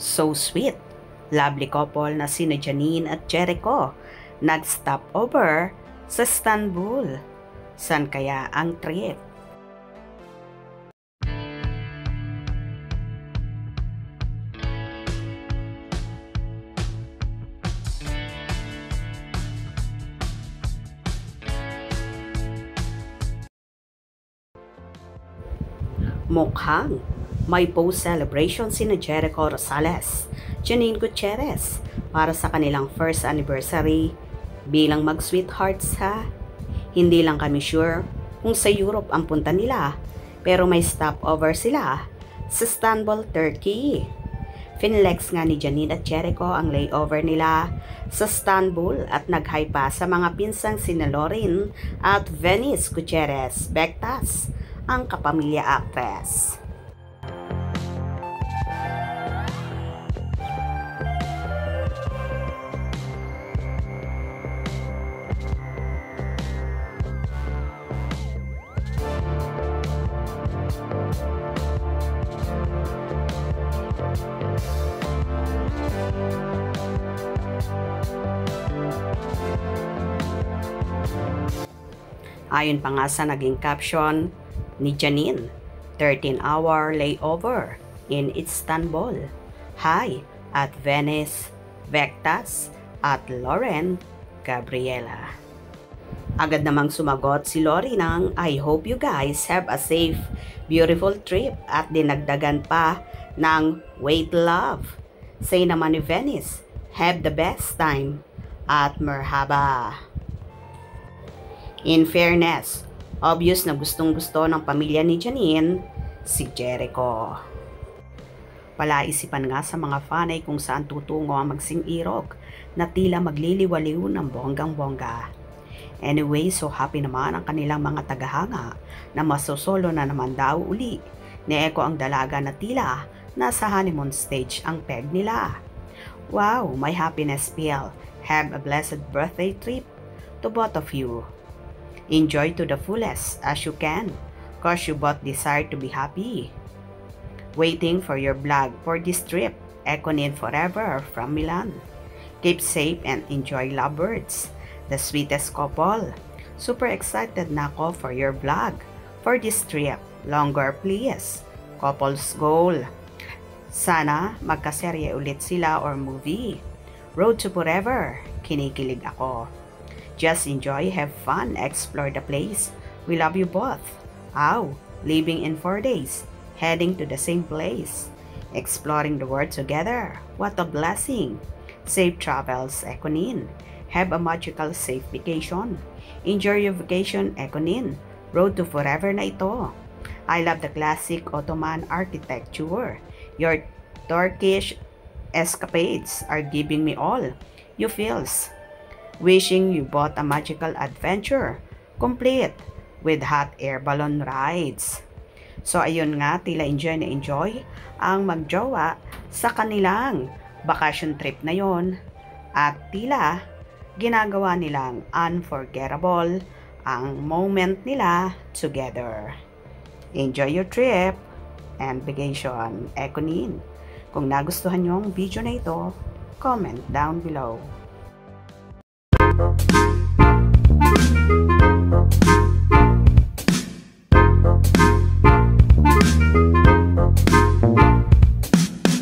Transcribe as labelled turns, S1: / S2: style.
S1: So sweet. Lovely couple na sina Janine at Jericho nag-stop over sa Istanbul. San kaya ang trip? Mukhang may post-celebration sina Jericho Rosales, Janine Gutierrez para sa kanilang first anniversary bilang mag-sweethearts ha. Hindi lang kami sure kung sa Europe ang punta nila, pero may stopover sila sa Istanbul, Turkey. Finlex nga ni Janine at Jericho ang layover nila sa Istanbul at nag-hi pa sa mga pinsang sina Lauren at Venice Gutierrez Bektas, ang kapamilya actress. Ayon pa nga sa naging caption ni Janine, 13-hour layover in Istanbul. Hi at Venice Bektas at Lauren Gabriela. Agad namang sumagot si Lori ng I hope you guys have a safe, beautiful trip at dinagdagan pa ng wait love. Say naman ni Venice, have the best time at merhaba. In fairness, obvious na gustong-gusto ng pamilya ni Janine si Jericho. Palaisipan nga sa mga fanay kung saan tutungo ang magsing-irog na tila magliliwaliw ng bonggang-bongga. Anyway, so happy naman ang kanilang mga tagahanga na masosolo na naman daw uli ni Eko ang dalaga na tila nasa honeymoon stage ang peg nila. Wow, my happiness pill. Have a blessed birthday trip to both of you. Enjoy to the fullest as you can, cause you both desire to be happy. Waiting for your vlog for this trip, Econin forever from Milan. Keep safe and enjoy lovebirds, the sweetest couple. Super excited na ako for your vlog for this trip. Longer please. Couple's goal. Sana magkaserye ulit sila or movie. Road to forever. Kinikilig ako. Just enjoy, have fun, explore the place. We love you both. Ow, living in 4 days, heading to the same place. Exploring the world together. What a blessing. Safe travels, Econin. Have a magical safe vacation. Enjoy your vacation, Econin. Road to forever na ito. I love the classic Ottoman architecture. Your Turkish escapades are giving me all you feels. Wishing you both a magical adventure, complete with hot air balloon rides. So ayun nga, tila enjoy na enjoy ang magjowa sa kanilang vacation trip na yon. At tila ginagawa nilang unforgettable ang moment nila together. Enjoy your trip and vacation, Econin. Kung nagustuhan nyo ang video na ito, comment down below.